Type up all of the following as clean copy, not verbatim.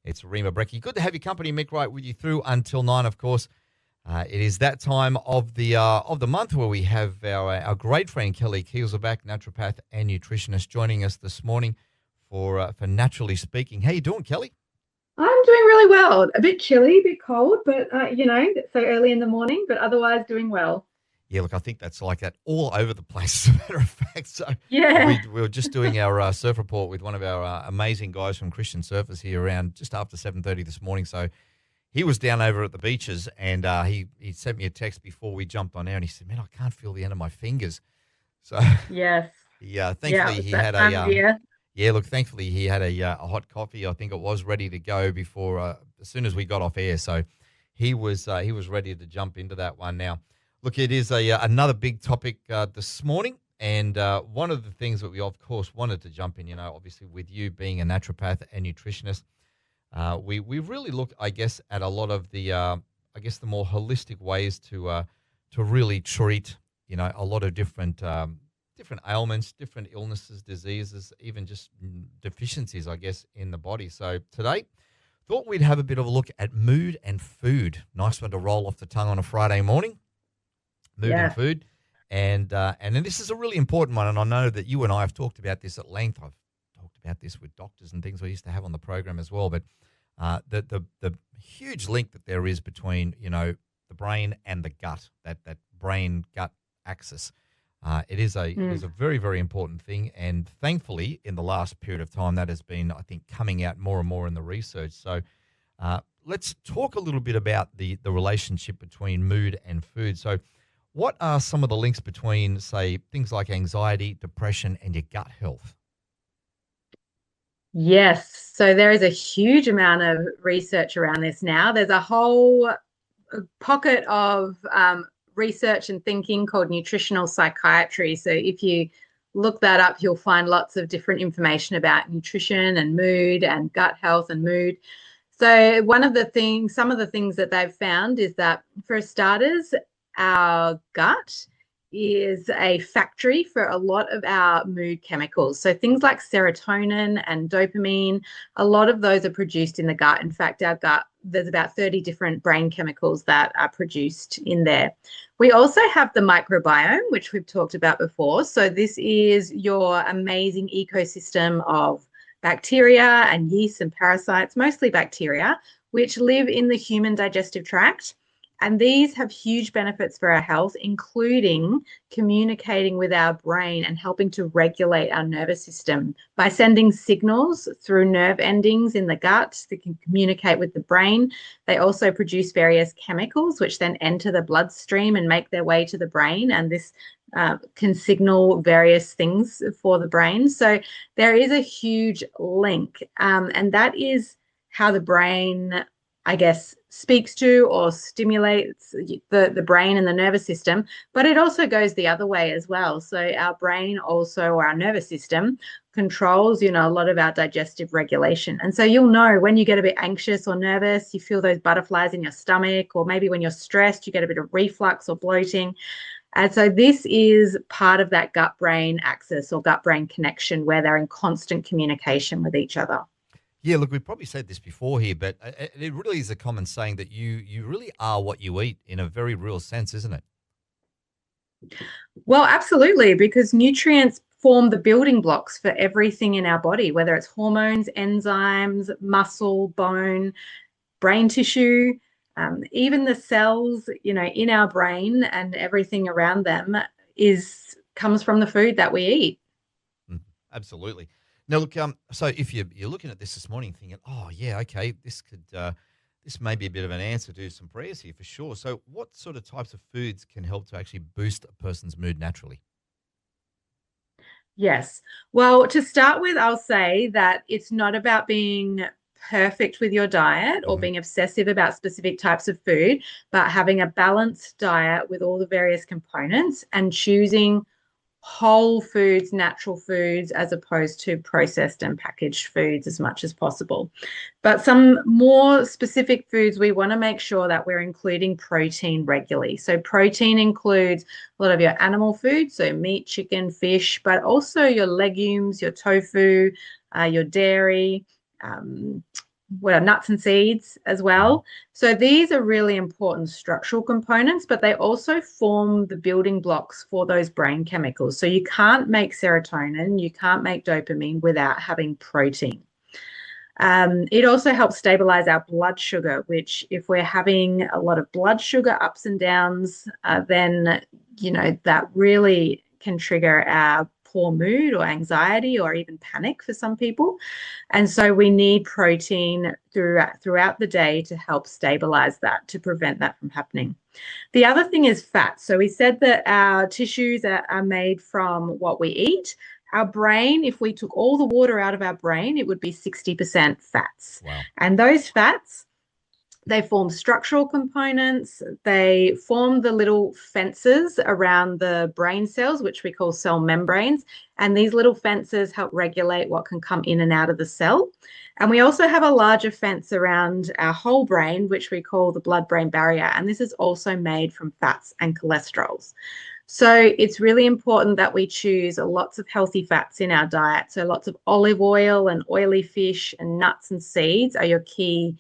It's Rhema, Brekky. Good to have your company, Mick, right with you through until 9, of course. It is that time of the month where we have our great friend Kelli, Kieselbach, Naturopath and Nutritionist, joining us this morning for Naturally Speaking. How you doing, Kelli? I'm doing really well. A bit chilly, a bit cold, but so early in the morning, but otherwise doing well. Yeah, look, I think that's like that all over the place, as a matter of fact. So Yeah. we were just doing our surf report with one of our amazing guys from Christian Surfers here around just after 7:30 this morning. So he was down over at the beaches, and he sent me a text before we jumped on air, and he said, "Man, I can't feel the end of my fingers." So Yes. yeah, Yeah, thankfully it was he that had time of year. thankfully he had a hot coffee. I think it was ready to go before as soon as we got off air. So he was ready to jump into that one now. Look, it is another big topic this morning, and one of the things that we, of course, wanted to jump in, obviously with you being a naturopath and nutritionist, we really look, I guess, at a lot of the, the more holistic ways to really treat, a lot of different ailments, different illnesses, diseases, even just deficiencies, I guess, in the body. So today, thought we'd have a bit of a look at mood and food. Nice one to roll off the tongue on a Friday morning. Mood and Yeah. food. And then this is a really important one, and I know that you and I have talked about this at length. I've talked about this with doctors and things we used to have on the program as well. But the huge link that there is between, the brain and the gut, that brain-gut axis. It is a very, very important thing. And thankfully, in the last period of time, that has been, I think, coming out more and more in the research. So let's talk a little bit about the relationship between mood and food. So what are some of the links between, say, things like anxiety, depression, and your gut health? Yes. So there is a huge amount of research around this now. There's a whole pocket of research and thinking called nutritional psychiatry. So if you look that up, you'll find lots of different information about nutrition and mood and gut health and mood. So some of the things that they've found is that, for starters, our gut is a factory for a lot of our mood chemicals. So things like serotonin and dopamine, a lot of those are produced in the gut. In fact, our gut, there's about 30 different brain chemicals that are produced in there. We also have the microbiome, which we've talked about before. So this is your amazing ecosystem of bacteria and yeast and parasites, mostly bacteria, which live in the human digestive tract. And these have huge benefits for our health, including communicating with our brain and helping to regulate our nervous system by sending signals through nerve endings in the gut that can communicate with the brain. They also produce various chemicals, which then enter the bloodstream and make their way to the brain. And this can signal various things for the brain. So there is a huge link. And that is how the brain, I guess, speaks to or stimulates the brain and the nervous system, but it also goes the other way as well. So our brain also, or our nervous system, controls, a lot of our digestive regulation. And so you'll know when you get a bit anxious or nervous, you feel those butterflies in your stomach, or maybe when you're stressed, you get a bit of reflux or bloating. And so this is part of that gut-brain axis or gut-brain connection where they're in constant communication with each other. Yeah, look, we've probably said this before here, but it really is a common saying that you really are what you eat in a very real sense, isn't it? Well, absolutely, because nutrients form the building blocks for everything in our body, whether it's hormones, enzymes, muscle, bone, brain tissue, even the cells, in our brain and everything around them comes from the food that we eat. Absolutely. Now, look, so if you're looking at this morning thinking, oh, yeah, okay, this may be a bit of an answer to some prayers here for sure. So what sort of types of foods can help to actually boost a person's mood naturally? Yes. Well, to start with, I'll say that it's not about being perfect with your diet or Hmm. being obsessive about specific types of food, but having a balanced diet with all the various components and choosing whole foods, natural foods, as opposed to processed and packaged foods as much as possible. But some more specific foods, we want to make sure that we're including protein regularly. So protein includes a lot of your animal food, so meat, chicken, fish, but also your legumes, your tofu, your dairy, nuts and seeds as well. So these are really important structural components, but they also form the building blocks for those brain chemicals. So you can't make serotonin, you can't make dopamine without having protein. It also helps stabilize our blood sugar, which if we're having a lot of blood sugar ups and downs, then, that really can trigger our poor mood or anxiety or even panic for some people. And so we need protein throughout the day to help stabilize that, to prevent that from happening. The other thing is fat. So we said that our tissues are made from what we eat. Our brain, if we took all the water out of our brain, it would be 60% fats. Wow. And those fats, they form structural components. They form the little fences around the brain cells, which we call cell membranes. And these little fences help regulate what can come in and out of the cell. And we also have a larger fence around our whole brain, which we call the blood-brain barrier. And this is also made from fats and cholesterols. So it's really important that we choose lots of healthy fats in our diet. So lots of olive oil and oily fish and nuts and seeds are your key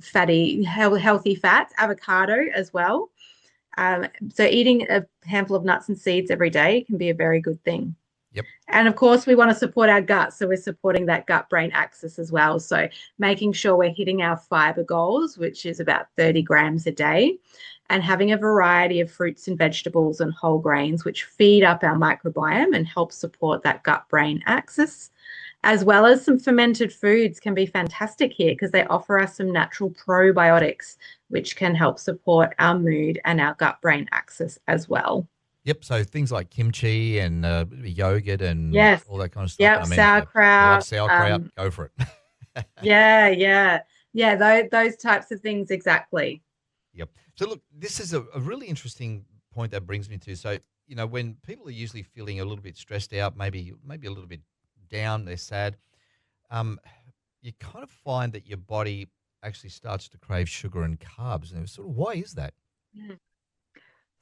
fatty, healthy fats. Avocado as well. So eating a handful of nuts and seeds every day can be a very good thing. Yep. And of course, we want to support our gut. So we're supporting that gut-brain axis as well. So making sure we're hitting our fiber goals, which is about 30 grams a day, and having a variety of fruits and vegetables and whole grains, which feed up our microbiome and help support that gut-brain axis, as well as some fermented foods can be fantastic here because they offer us some natural probiotics, which can help support our mood and our gut-brain axis as well. Yep. So things like kimchi and yogurt and all that kind of stuff. Yep. Sauerkraut. Sauerkraut. Go for it. Yeah. Those types of things. Exactly. Yep. So look, this is a really interesting point that brings me to. So, when people are usually feeling a little bit stressed out, maybe a little bit down, they're sad, you kind of find that your body actually starts to crave sugar and carbs. And sort of, why is that?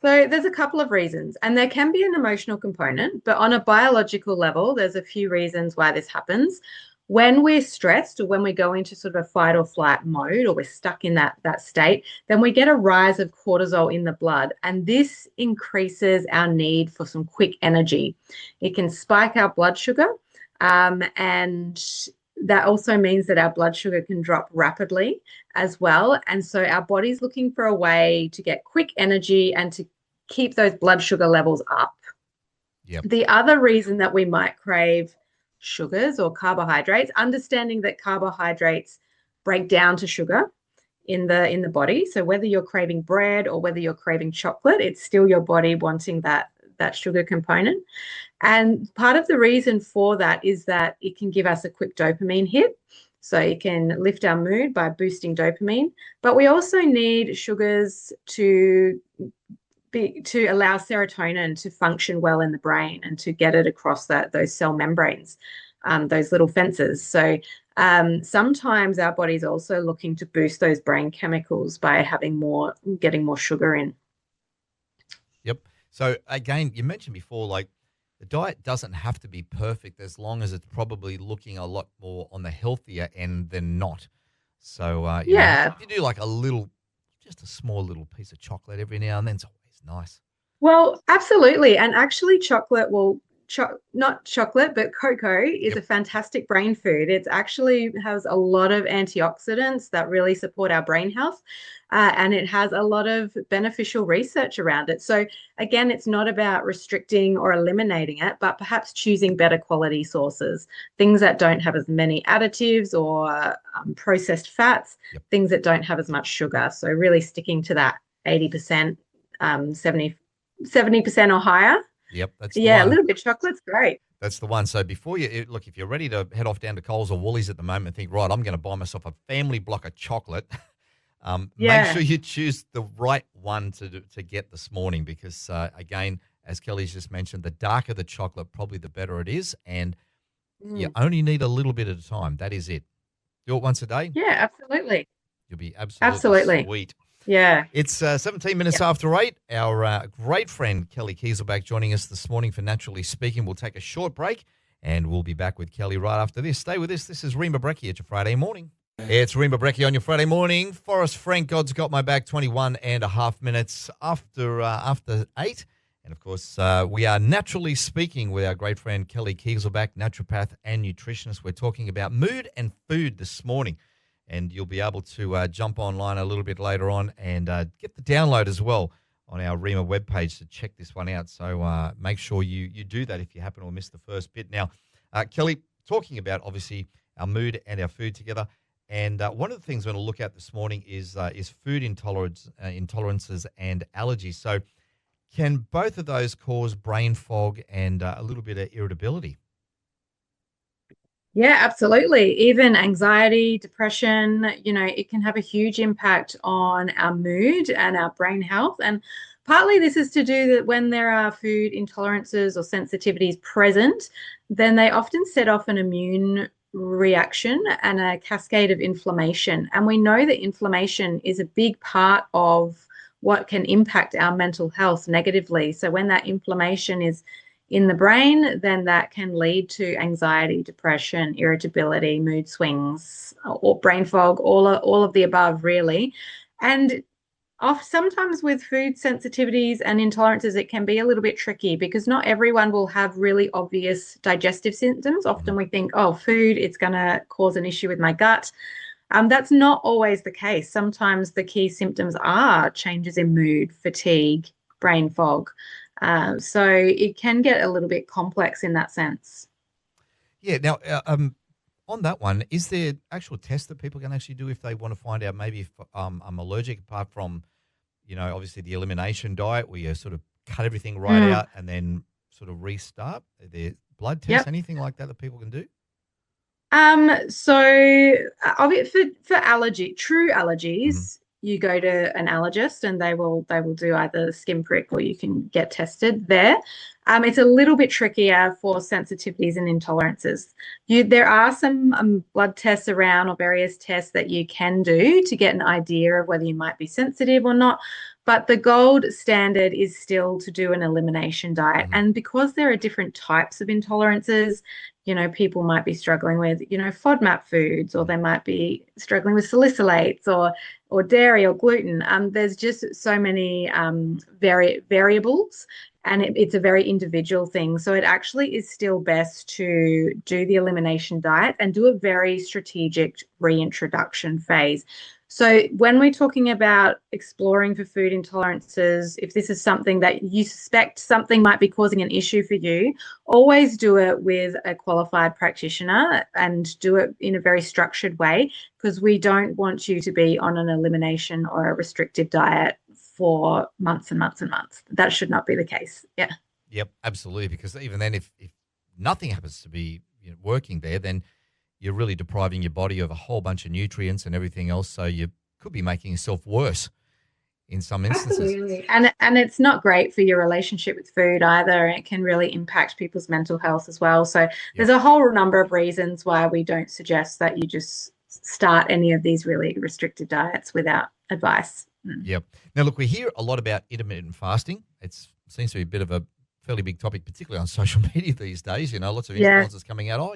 So there's a couple of reasons, and there can be an emotional component, but on a biological level, there's a few reasons why this happens. When we're stressed or when we go into sort of a fight or flight mode, or we're stuck in that state, then we get a rise of cortisol in the blood, and this increases our need for some quick energy. It can spike our blood sugar, and that also means that our blood sugar can drop rapidly as well. And so our body's looking for a way to get quick energy and to keep those blood sugar levels up. Yep. The other reason that we might crave sugars or carbohydrates, understanding that carbohydrates break down to sugar in the body. So whether you're craving bread or whether you're craving chocolate, it's still your body wanting that sugar component. And part of the reason for that is that it can give us a quick dopamine hit. So it can lift our mood by boosting dopamine. But we also need sugars to allow serotonin to function well in the brain and to get it across those cell membranes, those little fences. So sometimes our body's also looking to boost those brain chemicals by getting more sugar in. Yep. So again, you mentioned before, like, the diet doesn't have to be perfect as long as it's probably looking a lot more on the healthier end than not. So, if you do like just a small little piece of chocolate every now and then, it's always nice. Well, absolutely. And actually chocolate not chocolate, but cocoa is a fantastic brain food. It actually has a lot of antioxidants that really support our brain health. And it has a lot of beneficial research around it. So again, it's not about restricting or eliminating it, but perhaps choosing better quality sources, things that don't have as many additives or processed fats, things that don't have as much sugar. So really sticking to that 80%, 70% or higher. Yep, that's the one. A little bit of chocolate's great. That's the one. So before if you're ready to head off down to Coles or Woolies at the moment and think, right, I'm going to buy myself a family block of chocolate, make sure you choose the right one to get this morning because, again, as Kelly's just mentioned, the darker the chocolate, probably the better it is, and you only need a little bit at a time. That is it. Do it once a day. Yeah, absolutely. You'll be absolutely sweet. Yeah. It's 17 minutes after 8. Our great friend Kelli Kieselbach joining us this morning for Naturally Speaking. We'll take a short break, And we'll be back with Kelli right after this. Stay with us. This is Rhema Brekky at your Friday morning. It's Rhema Brekky on your Friday morning. Forrest Frank, God's Got My Back, 21 and a half minutes after 8. And, of course, we are naturally speaking with our great friend Kelli Kieselbach, naturopath and nutritionist. We're talking about mood and food this morning. And you'll be able to jump online a little bit later on and get the download as well on our Rhema webpage to check this one out. So make sure you do that if you happen to miss the first bit. Now, Kelli, talking about, obviously, our mood and our food together. And one of the things we're going to look at this morning is food intolerances and allergies. So can both of those cause brain fog and a little bit of irritability? Yeah, absolutely. Even anxiety, depression, it can have a huge impact on our mood and our brain health. And partly this is to do that when there are food intolerances or sensitivities present, then they often set off an immune reaction and a cascade of inflammation. And we know that inflammation is a big part of what can impact our mental health negatively. So when that inflammation is in the brain, then that can lead to anxiety, depression, irritability, mood swings, or brain fog, all of the above, really. And sometimes with food sensitivities and intolerances, it can be a little bit tricky because not everyone will have really obvious digestive symptoms. Often we think, oh, food, it's going to cause an issue with my gut. That's not always the case. Sometimes the key symptoms are changes in mood, fatigue, brain fog. So it can get a little bit complex in that sense. Yeah. Now, on that one, is there actual tests that people can actually do if they want to find out maybe if I'm allergic, apart from, obviously the elimination diet where you sort of cut everything right out and then sort of restart? Are there blood tests, anything like that people can do? So for true allergies, you go to an allergist and they will do either skin prick or you can get tested there. It's a little bit trickier for sensitivities and intolerances. There are some blood tests around, or various tests that you can do to get an idea of whether you might be sensitive or not. But the gold standard is still to do an elimination diet. And because there are different types of intolerances, people might be struggling with, FODMAP foods, or they might be struggling with salicylates or dairy or gluten. There's just so many variables, and it's a very individual thing. So it actually is still best to do the elimination diet and do a very strategic reintroduction phase. So when we're talking about exploring for food intolerances, if this is something that you suspect something might be causing an issue for you, always do it with a qualified practitioner and do it in a very structured way, because we don't want you to be on an elimination or a restrictive diet for months and months and months. That should not be the case. Yeah. Yep, absolutely. Because even then, if nothing happens to be working there, then you're really depriving your body of a whole bunch of nutrients and everything else. So you could be making yourself worse in some instances. Absolutely. And it's not great for your relationship with food either. It can really impact people's mental health as well. So there's a whole number of reasons why we don't suggest that you just start any of these really restricted diets without advice. Yep. Now, look, we hear a lot about intermittent fasting. It seems to be a bit of a fairly big topic, particularly on social media these days. Lots of influencers coming out,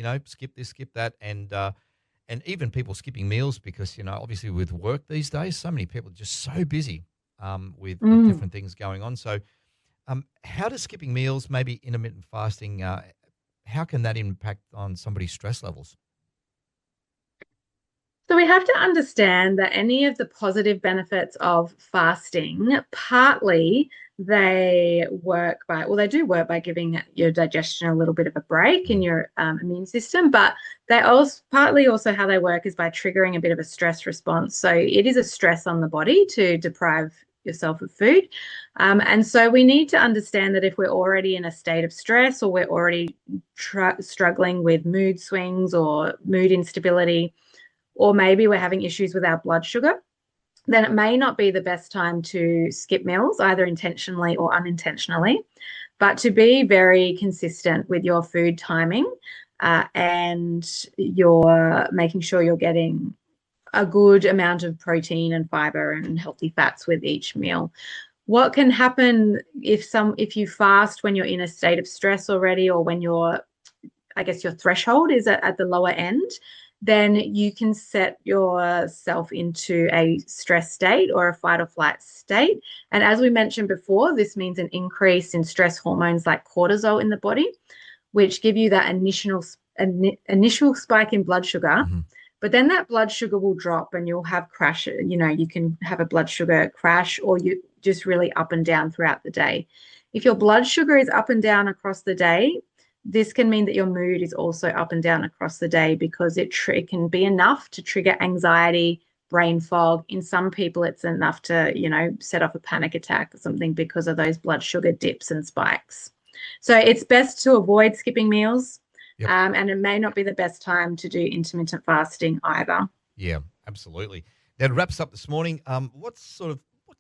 I skip this, skip that, and even people skipping meals because, obviously with work these days, so many people are just so busy with different things going on. So how does skipping meals, maybe intermittent fasting, how can that impact on somebody's stress levels? So we have to understand that any of the positive benefits of fasting, partly they do work by giving your digestion a little bit of a break in your immune system, but they also how they work is by triggering a bit of a stress response. So it is a stress on the body to deprive yourself of food. And so we need to understand that if we're already in a state of stress, or we're already struggling with mood swings or mood instability, or maybe we're having issues with our blood sugar, then it may not be the best time to skip meals, either intentionally or unintentionally, but to be very consistent with your food timing and you're making sure you're getting a good amount of protein and fiber and healthy fats with each meal. what can happen if you fast when you're in a state of stress already, or when your threshold is at the lower end, then you can set yourself into a stress state or a fight or flight state. And as we mentioned before, this means an increase in stress hormones like cortisol in the body, which give you that initial spike in blood sugar. Mm-hmm. But then that blood sugar will drop and you'll have crash. You can have a blood sugar crash, or you just really up and down throughout the day. If your blood sugar is up and down across the day, this can mean that your mood is also up and down across the day, because it can be enough to trigger anxiety, brain fog. In some people, it's enough to, set off a panic attack or something because of those blood sugar dips and spikes. So it's best to avoid skipping meals. Yep. And it may not be the best time to do intermittent fasting either. Yeah, absolutely. That wraps up this morning. What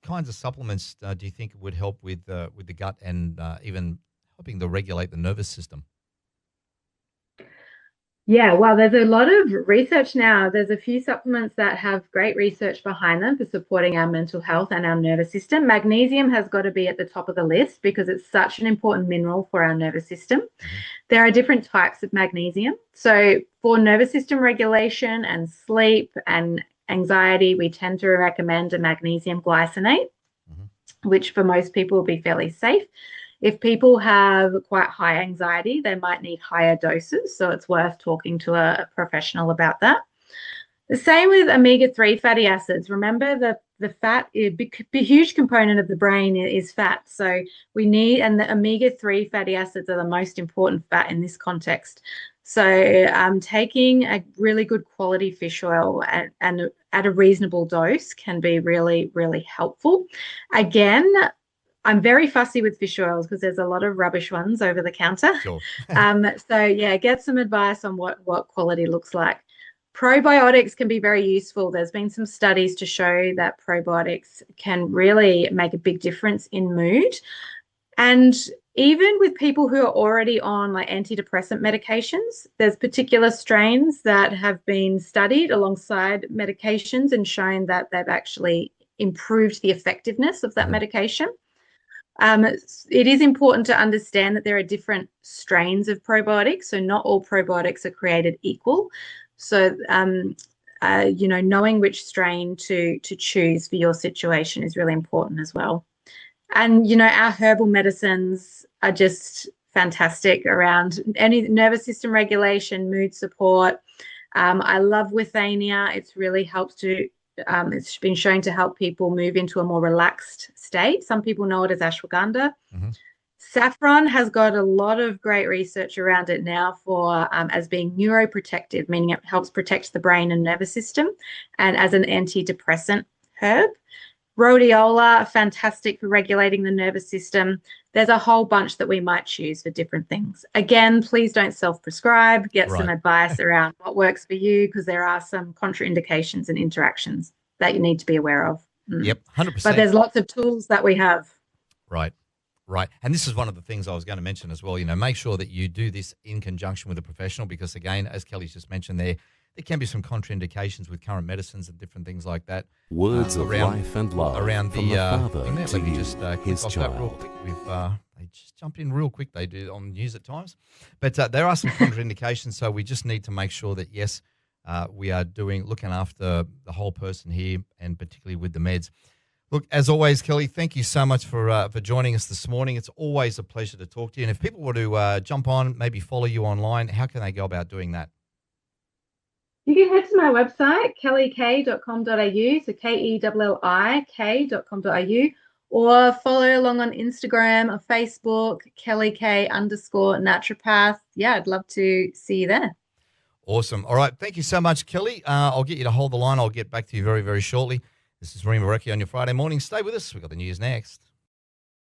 kinds of supplements do you think would help with the gut and even helping to regulate the nervous system? Yeah, well, there's a lot of research now. There's a few supplements that have great research behind them for supporting our mental health and our nervous system. Magnesium has got to be at the top of the list because it's such an important mineral for our nervous system. Mm-hmm. There are different types of magnesium. So for nervous system regulation and sleep and anxiety, we tend to recommend a magnesium glycinate, mm-hmm. which for most people will be fairly safe. If people have quite high anxiety, they might need higher doses, so it's worth talking to a professional about that. The same with omega-3 fatty acids. Remember, the fat, a huge component of the brain is fat. So we need, and the omega-3 fatty acids are the most important fat in this context. So taking a really good quality fish oil and at a reasonable dose can be really, really helpful. Again, I'm very fussy with fish oils because there's a lot of rubbish ones over the counter. Sure. So yeah, get some advice on what quality looks like. Probiotics can be very useful. There's been some studies to show that probiotics can really make a big difference in mood. And even with people who are already on like antidepressant medications, there's particular strains that have been studied alongside medications and shown that they've actually improved the effectiveness of that medication. It is important to understand that there are different strains of probiotics, so not all probiotics are created equal. So, knowing which strain to choose for your situation is really important as well. And, our herbal medicines are just fantastic around any nervous system regulation, mood support. I love withania. It's really helps to it's been shown to help people move into a more relaxed state. Some people know it as ashwagandha. Mm-hmm. Saffron has got a lot of great research around it now for as being neuroprotective, meaning it helps protect the brain and nervous system, and as an antidepressant herb. Rhodiola, fantastic for regulating the nervous system. There's a whole bunch that we might choose for different things. Again, please don't self-prescribe. Get some advice around what works for you, because there are some contraindications and interactions that you need to be aware of. Yep, 100%. But there's lots of tools that we have. Right. And this is one of the things I was going to mention as well. Make sure that you do this in conjunction with a professional, because, again, as Kelly's just mentioned there can be some contraindications with current medicines and different things like that. Words of life and love around from the Father thing there. to Let me just his off child. that real quick. They just jump in real quick. They do on news at times. But there are some contraindications, so we just need to make sure that, yes, we are looking after the whole person here, and particularly with the meds. Look, as always, Kelly, thank you so much for joining us this morning. It's always a pleasure to talk to you. And if people want to jump on, maybe follow you online, how can they go about doing that? You can head to my website, kellik.com.au, so kellik.com.au, or follow along on Instagram or Facebook, kellik_naturopath. Yeah, I'd love to see you there. Awesome. All right. Thank you so much, Kelly. I'll get you to hold the line. I'll get back to you very, very shortly. This is Rhema Brekky on your Friday morning. Stay with us. We've got the news next.